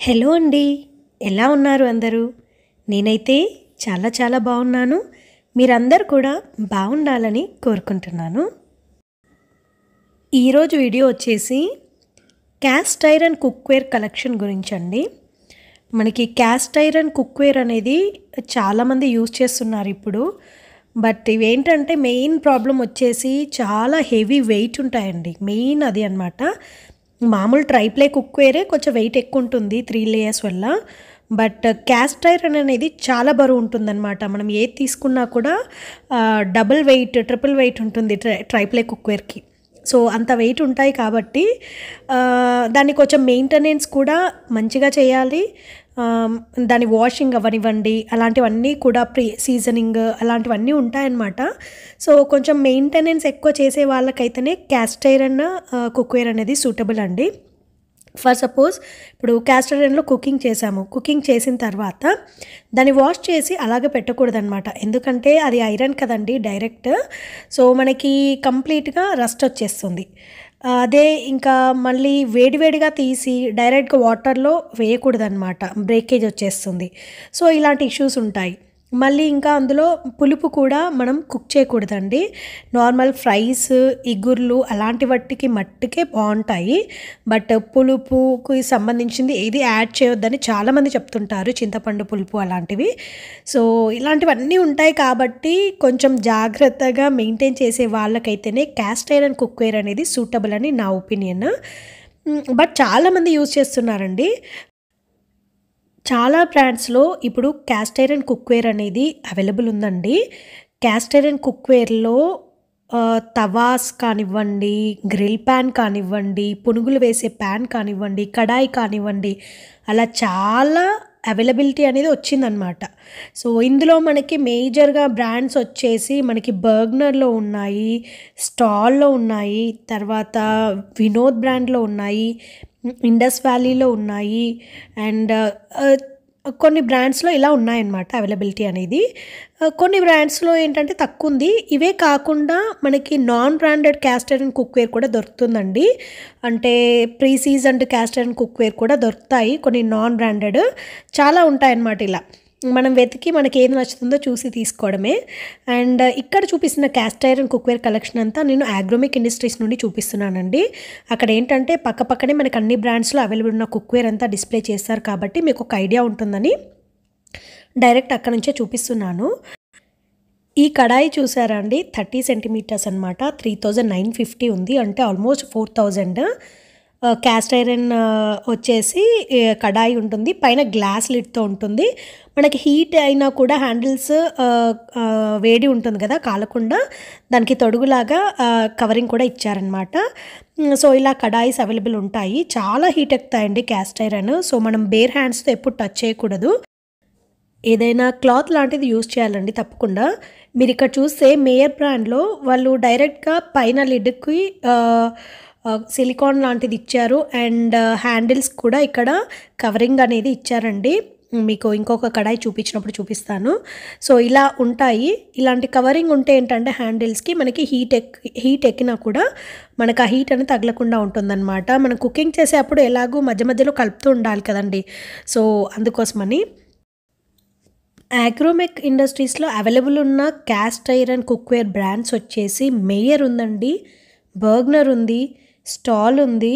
Hello అండి. ఎలా ఉన్నారు అందరూ? నేనైతే చాలా చాలా బాగున్నాను. మీరందరూ కూడా బాగుండాలని కోరుకుంటున్నాను. ఈరోజు వీడియో వచ్చేసి క్యాస్ట్ ఐరన్ కుక్వేర్ కలెక్షన్ గురించండి. మనకి క్యాస్ట్ ఐరన్ కుక్వేర్ అనేది చాలామంది యూజ్ చేస్తున్నారు ఇప్పుడు. బట్ ఇవేంటంటే మెయిన్ ప్రాబ్లం వచ్చేసి చాలా హెవీ వెయిట్ ఉంటాయండి. మెయిన్ అది అనమాట. మామూలు ట్రైప్లే కుక్వేరే కొంచెం వెయిట్ ఎక్కువ ఉంటుంది 3 లేయర్స్ వల్ల. బట్ క్యాస్ట్ ఐరన్ అనేది చాలా బరువు ఉంటుందన్నమాట. మనం ఏది తీసుకున్నా కూడా డబుల్ వెయిట్, ట్రిపుల్ వెయిట్ ఉంటుంది ట్రైప్లే కుక్వేర్కి. సో అంత వెయిట్ ఉంటాయి కాబట్టి దాన్ని కొంచెం మెయింటెనెన్స్ కూడా మంచిగా చేయాలి. దాని వాషింగ్ అవ్వనివ్వండి, అలాంటివన్నీ కూడా సీజనింగ్ అలాంటివన్నీ ఉంటాయన్నమాట. సో కొంచెం మెయింటెనెన్స్ ఎక్కువ చేసే వాళ్ళకైతేనే క్యాస్ట్ ఐరన్ కుక్వేర్ అనేది సూటబుల్ అండి. ఫర్ సపోజ్ ఇప్పుడు క్యాస్ట్ ఐరన్లో కుకింగ్ చేసిన తర్వాత దాన్ని వాష్ చేసి అలాగే పెట్టకూడదనమాట. ఎందుకంటే అది ఐరన్ కదండి డైరెక్ట్. సో మనకి కంప్లీట్గా రస్ట్ వచ్చేస్తుంది. అదే ఇంకా మళ్ళీ వేడివేడిగా తీసి డైరెక్ట్గా వాటర్లో వేయకూడదనమాట, బ్రేకేజ్ వచ్చేస్తుంది. సో ఇలాంటి ఇష్యూస్ ఉంటాయి. మళ్ళీ ఇంకా అందులో పులుపు కూడా మనం కుక్ చేయకూడదండి. నార్మల్ ఫ్రైస్, ఇగుర్లు అలాంటి వాటికి మట్టుకే బాగుంటాయి. బట్ పులుపుకి సంబంధించింది ఏది యాడ్ చేయొద్దని చాలామంది చెప్తుంటారు, చింతపండు పులుపు అలాంటివి. సో ఇలాంటివన్నీ ఉంటాయి కాబట్టి కొంచెం జాగ్రత్తగా మెయింటైన్ చేసే వాళ్ళకైతేనే క్యాస్ట్ ఐరన్ కుక్వేర్ అనేది సూటబుల్ అని నా ఒపీనియన్. బట్ చాలామంది యూజ్ చేస్తున్నారండి. చాలా బ్రాండ్స్లో ఇప్పుడు క్యాస్ట్ ఐరన్ కుక్వేర్ అనేది అవైలబుల్ ఉందండి. క్యాస్ట్ ఐరన్ కుక్వేర్లో తవాస్ కానివ్వండి, గ్రిల్ ప్యాన్ కానివ్వండి, పునుగులు వేసే ప్యాన్ కానివ్వండి, కడాయి కానివ్వండి, అలా చాలా అవైలబిలిటీ అనేది వచ్చిందనమాట. సో ఇందులో మనకి మేజర్గా బ్రాండ్స్ వచ్చేసి మనకి బర్గ్నర్లో ఉన్నాయి, స్టాల్లో ఉన్నాయి, తర్వాత వినోద్ బ్రాండ్లో ఉన్నాయి, ఇండస్ వ్యాలీలో ఉన్నాయి, అండ్ కొన్ని బ్రాండ్స్లో ఇలా ఉన్నాయన్నమాట అవైలబిలిటీ అనేది. కొన్ని బ్రాండ్స్లో ఏంటంటే తక్కువ ఉంది. ఇవే కాకుండా మనకి non branded caste iron cookware కూడా దొరుకుతుందండి. అంటే pre seasoned caste iron cookware కూడా దొరుకుతాయి, కొన్ని నాన్ బ్రాండెడ్ చాలా ఉంటాయన్నమాట. ఇలా మనం వెతికి మనకి ఏది నచ్చుతుందో చూసి తీసుకోవడమే. అండ్ ఇక్కడ చూపిస్తున్న క్యాస్ట్ ఐరన్ కుక్వేర్ కలెక్షన్ అంతా నేను ఆగ్రోమిక్ ఇండస్ట్రీస్ నుండి చూపిస్తున్నానండి. అక్కడ ఏంటంటే పక్కపక్కనే మనకి అన్ని బ్రాండ్స్లో అవైలబుల్ ఉన్న కుక్వేర్ అంతా డిస్ప్లే చేస్తారు కాబట్టి మీకు ఒక ఐడియా ఉంటుందని డైరెక్ట్ అక్కడ నుంచే చూపిస్తున్నాను. ఈ కడాయి చూసారా అండి, 30 సెంటీమీటర్స్ అనమాట, 3950 ఉంది, అంటే ఆల్మోస్ట్ 4000. క్యాస్ట్ ఐరన్ వచ్చేసి కడాయి ఉంటుంది, పైన గ్లాస్ లిడ్తో ఉంటుంది. మనకి హీట్ అయినా కూడా హ్యాండిల్స్ వేడి ఉంటుంది కదా, కాలకుండా దానికి తొడుగులాగా కవరింగ్ కూడా ఇచ్చారనమాట. సో ఇలా కడాయిస్ అవైలబుల్ ఉంటాయి. చాలా హీట్ ఎక్కుతాయండి క్యాస్ట్ ఐరన్. సో మనం బేర్ హ్యాండ్స్తో ఎప్పుడు టచ్ చేయకూడదు. ఏదైనా క్లాత్ లాంటిది యూజ్ చేయాలండి తప్పకుండా. మీరు ఇక్కడ చూస్తే మేయర్ బ్రాండ్లో వాళ్ళు డైరెక్ట్గా పైన లిడ్కి సిలికాన్ లాంటిది ఇచ్చారు, అండ్ హ్యాండిల్స్ కూడా ఇక్కడ కవరింగ్ అనేది ఇచ్చారండి. మీకు ఇంకొక కడాయి చూపించినప్పుడు చూపిస్తాను. సో ఇలా ఉంటాయి. ఇలాంటి కవరింగ్ ఉంటే ఏంటంటే హ్యాండిల్స్కి మనకి హీట్ ఎక్కినా కూడా మనకు ఆ హీట్ అనేది తగలకుండా ఉంటుందన్నమాట. మనం కుకింగ్ చేసేటప్పుడు ఎలాగో మధ్య మధ్యలో కలుపుతూ ఉండాలి కదండి. సో అందుకోసమని ఆగ్రోమెక్ ఇండస్ట్రీస్లో అవైలబుల్ ఉన్న క్యాస్ట్ ఐరన్ కుక్వేర్ బ్రాండ్స్ వచ్చేసి మేయర్ ఉందండి, బర్గ్నర్ ఉంది, స్టాల్ ఉంది,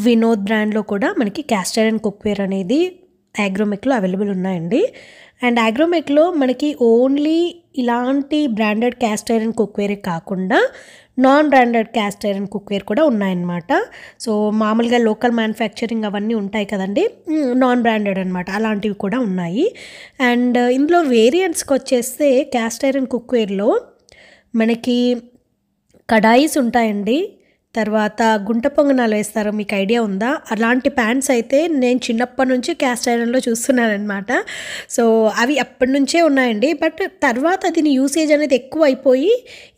వినోద్ బ్రాండ్లో కూడా మనకి క్యాస్ట్ ఐరన్ కుక్వేర్ అనేది ఆగ్రోమెక్లో అవైలబుల్ ఉన్నాయండి. అండ్ ఆగ్రోమెక్లో మనకి ఓన్లీ ఇలాంటి బ్రాండెడ్ క్యాస్ట్ ఐరన్ కుక్వేరే కాకుండా non branded caste iron cookware కూడా ఉన్నాయన్నమాట. సో మామూలుగా లోకల్ మ్యానుఫ్యాక్చరింగ్ అవన్నీ ఉంటాయి కదండి, నాన్ బ్రాండెడ్ అనమాట, అలాంటివి కూడా ఉన్నాయి. అండ్ ఇందులో వేరియంట్స్కి వచ్చేస్తే క్యాస్ట్ ఐరన్ కుక్వేర్లో మనకి కడాయిస్ ఉంటాయండి, తర్వాత గుంట పొంగనాలు వేస్తారు, మీకు ఐడియా ఉందా? అలాంటి ప్యాన్స్ అయితే నేను చిన్నప్పటి నుంచి క్యాస్ట్ ఐరన్లో చూస్తున్నానమాట. సో అవి అప్పటి నుంచే ఉన్నాయండి. బట్ తర్వాత దీని యూసేజ్ అనేది ఎక్కువ అయిపోయి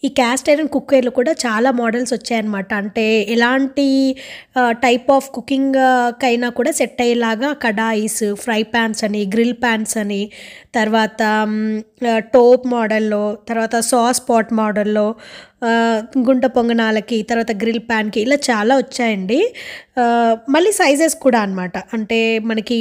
ఈ క్యాస్ట్ ఐరన్ కుక్వేర్లో కూడా చాలా మోడల్స్ వచ్చాయన్నమాట. అంటే ఎలాంటి టైప్ ఆఫ్ కుకింగ్ కైనా కూడా సెట్ అయ్యేలాగా కడాయిస్, ఫ్రై ప్యాన్స్ అని, గ్రిల్ ప్యాన్స్ అని, తర్వాత టోప్ మోడల్‌లో, తర్వాత సాస్ పాట్ మోడల్‌లో, గుంట పొంగనాలకి, తర్వాత గ్రిల్ ప్యాన్‌కి ఇలా చాలా వచ్చాయండి. మళ్ళీ సైజెస్ కూడా అనమాట. అంటే మనకి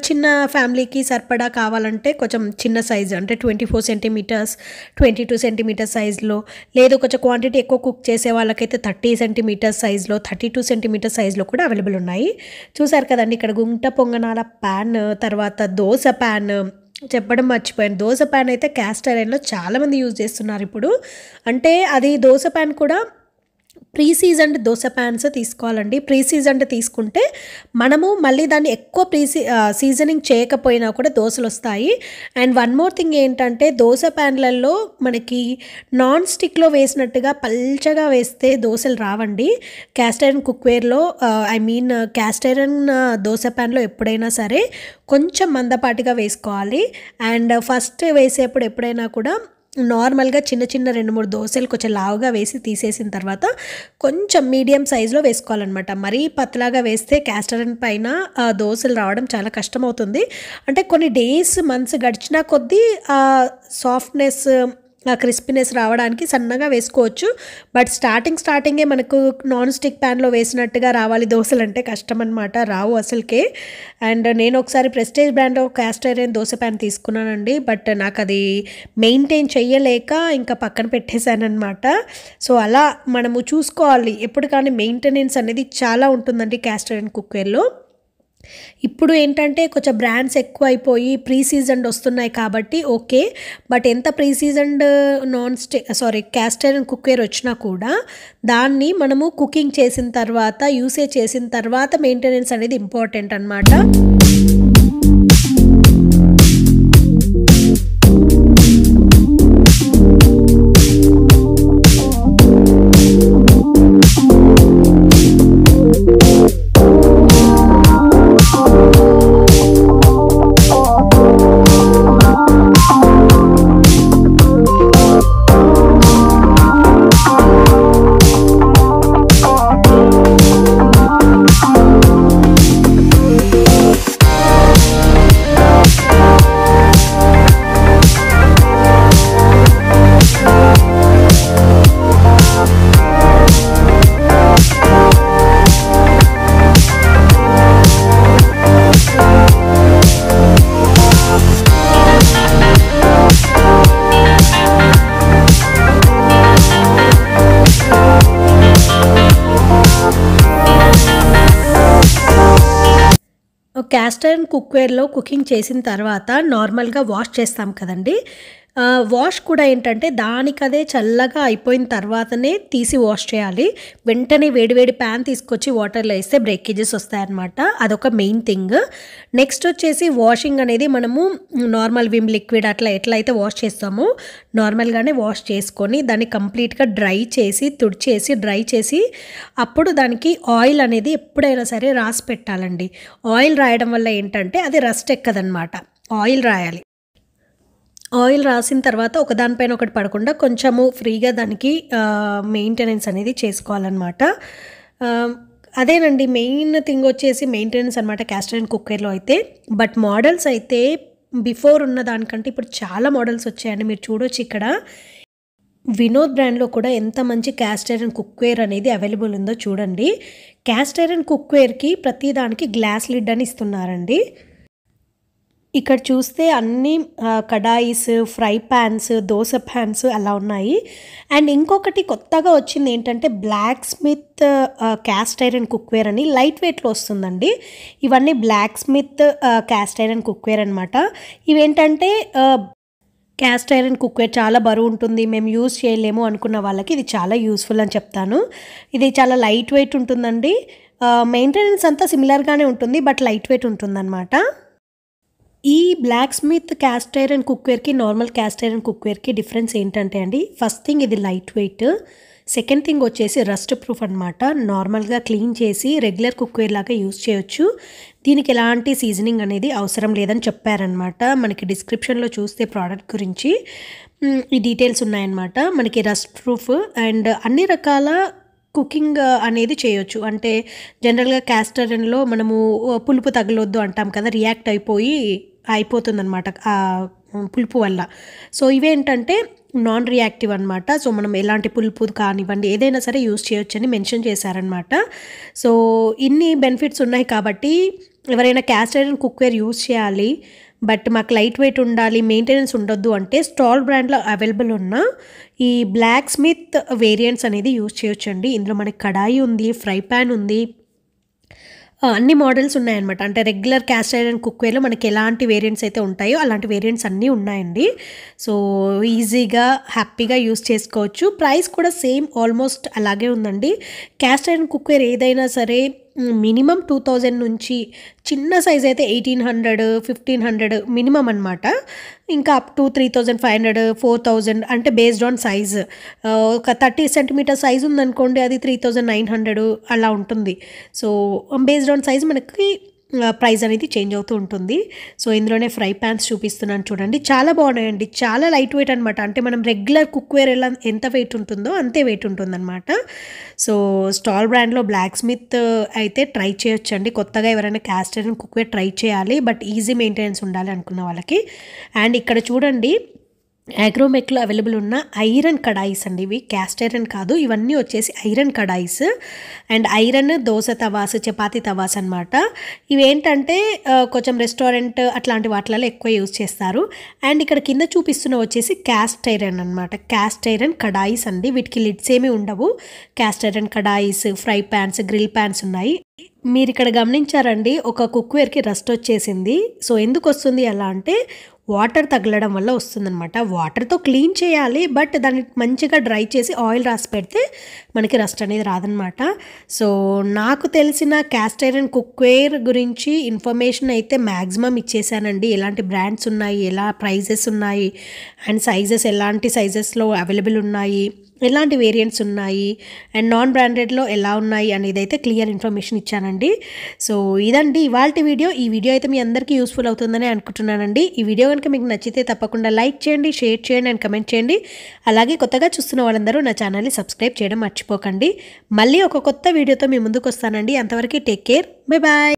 చిన్న ఫ్యామిలీకి సరిపడా కావాలంటే కొంచెం చిన్న సైజు అంటే 24 సెంటీమీటర్స్, 22 సెంటీమీటర్స్ సైజులో, లేదు కొంచెం క్వాంటిటీ ఎక్కువ కుక్ చేసే వాళ్ళకైతే 30 సెంటీమీటర్స్ సైజులో, 32 సెంటీమీటర్స్ సైజులో కూడా అవైలబుల్ ఉన్నాయి. చూసారు కదండీ ఇక్కడ గుంట పొంగనాల ప్యాన్, తర్వాత దోస ప్యాన్ చెప్పడం మర్చిపోయాను. దోస పాన్ అయితే క్యాస్ట్ ఐరన్‌లో చాలామంది యూజ్ చేస్తున్నారిప్పుడు. అంటే అది దోస పాన్ కూడా ప్రీ సీజన్డ్ దోస పాన్స్ తీసుకోవాలండి. ప్రీ సీజన్డ్ తీసుకుంటే మనము మళ్ళీ దాన్ని ఎక్కువ సీజనింగ్ చేయకపోయినా కూడా దోసలొస్తాయి. అండ్ వన్ మోర్ థింగ్ ఏంటంటే దోస ప్యాన్‌లలో మనకి నాన్ స్టిక్‌లో వేసినట్టుగా పల్చగా వేస్తే దోసలు రావండి. క్యాస్ట్ ఐరన్ కుక్‌వేర్‌లో క్యాస్ట్ ఐరన్ దోస ప్యాన్‌లో ఎప్పుడైనా సరే కొంచెం మందపాటిగా వేసుకోవాలి. అండ్ ఫస్ట్ వేసేప్పుడు ఎప్పుడైనా కూడా నార్మల్‌గా చిన్న చిన్న 2, 3 దోసలు కొంచెం లావుగా వేసి తీసేసిన తర్వాత కొంచెం మీడియం సైజులో వేసుకోవాలనమాట. మరీ పతలాగా వేస్తే క్యాస్ట్ ఐరన్ పైన దోసలు రావడం చాలా కష్టమవుతుంది. అంటే కొన్ని డేస్, మంత్స్ గడిచినా కొద్దీ సాఫ్ట్‌నెస్, ఆ క్రిస్పీనెస్ రావడానికి సన్నగా వేసుకోవచ్చు. బట్ స్టార్టింగే మనకు నాన్ స్టిక్ ప్యాన్‌లో వేసినట్టుగా రావాలి దోసలంటే కష్టమనమాట. రావు అసలకే. అండ్ నేను ఒకసారి ప్రెస్టీజ్ బ్రాండ్‌లో క్యాస్ట్ ఐరన్ దోస ప్యాన్ తీసుకున్నానండి. బట్ నాకది మెయింటైన్ చెయ్యలేక ఇంకా పక్కన పెట్టేశాననమాట. సో, అలా మనము చూసుకోవాలి. ఎప్పుడు కానీ మెయింటెనెన్స్ అనేది చాలా ఉంటుందండి క్యాస్ట్ ఐరన్ కుక్‌వేర్‌లో. ఇప్పుడు ఏంటంటే కొంచెం బ్రాండ్స్ ఎక్కువైపోయి ప్రీ సీజన్డ్ వస్తున్నాయి కాబట్టి ఓకే. బట్ ఎంత pre seasoned caste iron cookware వచ్చినా కూడా దాన్ని మనము కుకింగ్ చేసిన తర్వాత, యూసేజ్ చేసిన తర్వాత మెయింటెనెన్స్ అనేది ఇంపార్టెంట్ అనమాట. క్యాస్ట్ ఐరన్ కుక్‌వేర్‌లో కుకింగ్ చేసిన తర్వాత నార్మల్‌గా వాష్ చేస్తాం కదండీ! వాష్ కూడా ఏంటంటే దానికదే చల్లగా అయిపోయిన తర్వాతనే తీసి వాష్ చేయాలి. వెంటనే వేడి ప్యాన్ తీసుకొచ్చి వాటర్‌లో ఏస్తే బ్రేకేజెస్ వస్తాయన్నమాట. అదొక మెయిన్ థింగ్. నెక్స్ట్ వచ్చేసి వాషింగ్ అనేది మనము నార్మల్ విమ్ లిక్విడ్ అట్లా ఎట్లయితే వాష్ చేస్తామో నార్మల్‌గానే వాష్ చేసుకొని దాన్ని కంప్లీట్‌గా డ్రై చేసి, డ్రై చేసి అప్పుడు దానికి ఆయిల్ అనేది ఎప్పుడైనా సరే రాసి పెట్టాలండి. ఆయిల్ రాయడం వల్ల ఏంటంటే అది రస్ట్ ఎక్కదనమాట. ఆయిల్ రాయాలి. ఆయిల్ రాసిన తర్వాత ఒకదానిపైన ఒకటి పడకుండా కొంచెము ఫ్రీగా దానికి మెయింటెనెన్స్ అనేది చేసుకోవాలన్నమాట. అదేనండి మెయిన్ థింగ్ వచ్చేసి మెయింటెనెన్స్ అనమాట క్యాస్ట్ ఐరన్ కుక్‌వేర్‌లో అయితే. బట్ మోడల్స్ అయితే బిఫోర్ ఉన్న దానికంటే ఇప్పుడు చాలా మోడల్స్ వచ్చాయండి. మీరు చూడొచ్చు ఇక్కడ. వినోద్ బ్రాండ్‌లో కూడా ఎంత మంచి క్యాస్ట్ ఐరన్ కుక్‌వేర్ అనేది అవైలబుల్ ఉందో చూడండి. క్యాస్ట్ ఐరన్ కుక్‌వేర్‌కి ప్రతి దానికి గ్లాస్ లిడ్ అని ఇస్తున్నారండి. ఇక్కడ చూస్తే అన్నీ కడాయిస్, ఫ్రై పాన్స్, దోస పాన్స్ అలా ఉన్నాయి. అండ్ ఇంకొకటి కొత్తగా వచ్చింది ఏంటంటే black smith cast iron cookware అని లైట్ వెయిట్‌లో వస్తుందండి. ఇవన్నీ black smith cast iron cookware అనమాట. ఇవేంటంటే క్యాస్ట్ ఐరన్ కుక్‌వేర్ చాలా బరువు ఉంటుంది, మేము యూజ్ చేయలేము అనుకున్న వాళ్ళకి ఇది చాలా యూస్‌ఫుల్ అని చెప్తాను. ఇది చాలా లైట్ వెయిట్ ఉంటుందండి. మెయింటెనెన్స్ అంతా సిమిలర్‌గానే ఉంటుంది. బట్ లైట్ వెయిట్ ఉంటుందన్నమాట. ఈ బ్లాక్ స్మిత్ క్యాస్ట్ ఐరన్ కుక్‌వేర్‌కి, నార్మల్ క్యాస్ట్ ఐరన్ కుక్‌వేర్‌కి డిఫరెన్స్ ఏంటంటే అండి, ఫస్ట్ థింగ్ ఇది లైట్ వెయిట్. సెకండ్ థింగ్ వచ్చేసి రస్ట్ ప్రూఫ్ అనమాట. నార్మల్‌గా క్లీన్ చేసి రెగ్యులర్ కుక్‌వేర్ లాగా యూజ్ చేయొచ్చు. దీనికి ఎలాంటి సీజనింగ్ అనేది అవసరం లేదని చెప్పారనమాట. మనకి డిస్క్రిప్షన్‌లో చూస్తే ప్రోడక్ట్ గురించి ఈ డీటెయిల్స్ ఉన్నాయన్నమాట. మనకి రస్ట్ ప్రూఫ్ అండ్ అన్ని రకాల కుకింగ్ అనేది చేయొచ్చు. అంటే జనరల్‌గా క్యాస్ట్ ఐరన్‌లో మనము పులుపు తగలొద్దు అంటాం కదా! రియాక్ట్ అయిపోయి అయిపోతుందనమాట పులుపు వల్ల. సో ఇవేంటంటే నాన్ రియాక్టివ్ అనమాట. సో మనం ఎలాంటి పులుపు కానివ్వండి ఏదైనా సరే యూజ్ చేయొచ్చని మెన్షన్ చేశారనమాట. సో ఇన్ని బెనిఫిట్స్ ఉన్నాయి కాబట్టి ఎవరైనా క్యాస్ట్ ఐరన్ కుక్వేర్ యూజ్ చేయాలి, బట్ మాకు లైట్ వెయిట్ ఉండాలి, మెయింటెనెన్స్ ఉండొద్దు అంటే స్టాల్ బ్రాండ్లో అవైలబుల్ ఉన్న ఈ బ్లాక్ స్మిత్ వేరియంట్స్ అనేది యూజ్ చేయొచ్చండి. ఇందులో మనకి కడాయి ఉంది, ఫ్రై ప్యాన్ ఉంది, అన్ని మోడల్స్ ఉన్నాయన్నమాట. అంటే రెగ్యులర్ క్యాస్ట్ ఐరన్ కుక్వేర్లో మనకి ఎలాంటి వేరియంట్స్ అయితే ఉంటాయో అలాంటి వేరియంట్స్ అన్నీ ఉన్నాయండి. సో ఈజీగా హ్యాపీగా యూస్ చేసుకోవచ్చు. ప్రైస్ కూడా సేమ్ ఆల్మోస్ట్ అలాగే ఉందండి. క్యాస్ట్ ఐరన్ కుక్వేర్ ఏదైనా సరే మినిమం 2000 నుంచి, చిన్న సైజ్ అయితే 1800, 1500 మినిమం అనమాట. ఇంకా అప్ టు 3500, 4000 అంటే బేస్డ్ ఆన్ సైజ్. ఒక 30 సెంటీమీటర్ సైజ్ ఉందనుకోండి, అది 3900 అలా ఉంటుంది. సో బేస్డ్ ఆన్ సైజ్ మనకి ప్రైస్ అనేది చేంజ్ అవుతూ ఉంటుంది. సో ఇందులోనే ఫ్రై ప్యాన్స్ చూపిస్తున్నాను చూడండి, చాలా బాగున్నాయండి. చాలా లైట్ వెయిట్ అనమాట. అంటే మనం రెగ్యులర్ కుక్వేర్ ఎలా ఎంత వెయిట్ ఉంటుందో అంతే వెయిట్ ఉంటుందన్నమాట. సో స్టాల్ బ్రాండ్లో బ్లాక్ స్మిత్ అయితే ట్రై చేయొచ్చండి. కొత్తగా ఎవరైనా క్యాస్ట్ ఐరన్ కుక్వేర్ ట్రై చేయాలి, బట్ ఈజీ మెయింటెనెన్స్ ఉండాలి అనుకున్న వాళ్ళకి. అండ్ ఇక్కడ చూడండి, అగ్రోమెక్లో అవైలబుల్ ఉన్న ఐరన్ కడాయిస్ అండి. ఇవి క్యాస్ట్ ఐరన్ కాదు, ఇవన్నీ వచ్చేసి iron kadais. And iron dosa tawas, chapati tawas అనమాట. ఇవేంటంటే కొంచెం రెస్టారెంట్ అట్లాంటి వాటిలలో ఎక్కువ యూజ్ చేస్తారు. అండ్ ఇక్కడ కింద చూపిస్తున్న వచ్చేసి క్యాస్ట్ ఐరన్ అనమాట. క్యాస్ట్ ఐరన్ కడాయిస్ అండి. వీటికి లిడ్స్ ఏమీ ఉండవు. క్యాస్ట్ ఐరన్ కడాయిస్, ఫ్రై ప్యాన్స్, గ్రిల్ ప్యాన్స్ ఉన్నాయి. మీరు ఇక్కడ గమనించారండి, ఒక కుక్వేర్కి రస్ట్ వచ్చేసింది. సో ఎందుకు వస్తుంది అలా అంటే వాటర్ తగలడం వల్ల వస్తుందన్నమాట. వాటర్తో క్లీన్ చేయాలి, బట్ దాన్ని మంచిగా డ్రై చేసి ఆయిల్ రాసి పెడితే మనకి రస్ట్ అనేది రాదనమాట. సో నాకు తెలిసిన క్యాస్ట్ ఐరన్ కుక్వేర్ గురించి ఇన్ఫర్మేషన్ అయితే మ్యాక్సిమం ఇచ్చేసానండి. ఎలాంటి బ్రాండ్స్ ఉన్నాయి, ఎలా ప్రైజెస్ ఉన్నాయి, అండ్ సైజెస్ ఎలాంటి సైజెస్లో అవైలబుల్ ఉన్నాయి, ఎలాంటి వేరియంట్స్ ఉన్నాయి, అండ్ నాన్ బ్రాండెడ్లో ఎలా ఉన్నాయి అనేది అయితే క్లియర్ ఇన్ఫర్మేషన్ ఇచ్చానండి. సో ఇదండి ఇవాల్టి వీడియో. ఈ వీడియో అయితే మీ అందరికీ యూస్ఫుల్ అవుతుందని అనుకుంటున్నానండి. ఈ వీడియో కనుక మీకు నచ్చితే తప్పకుండా లైక్ చేయండి, షేర్ చేయండి అండ్ కమెంట్ చేయండి. అలాగే కొత్తగా చూస్తున్న వాళ్ళందరూ నా ఛానల్ని సబ్స్క్రైబ్ చేయడం మర్చిపోకండి. మళ్ళీ ఒక కొత్త వీడియోతో మీ ముందుకు వస్తానండి. అంతవరకు టేక్ కేర్, బై బాయ్.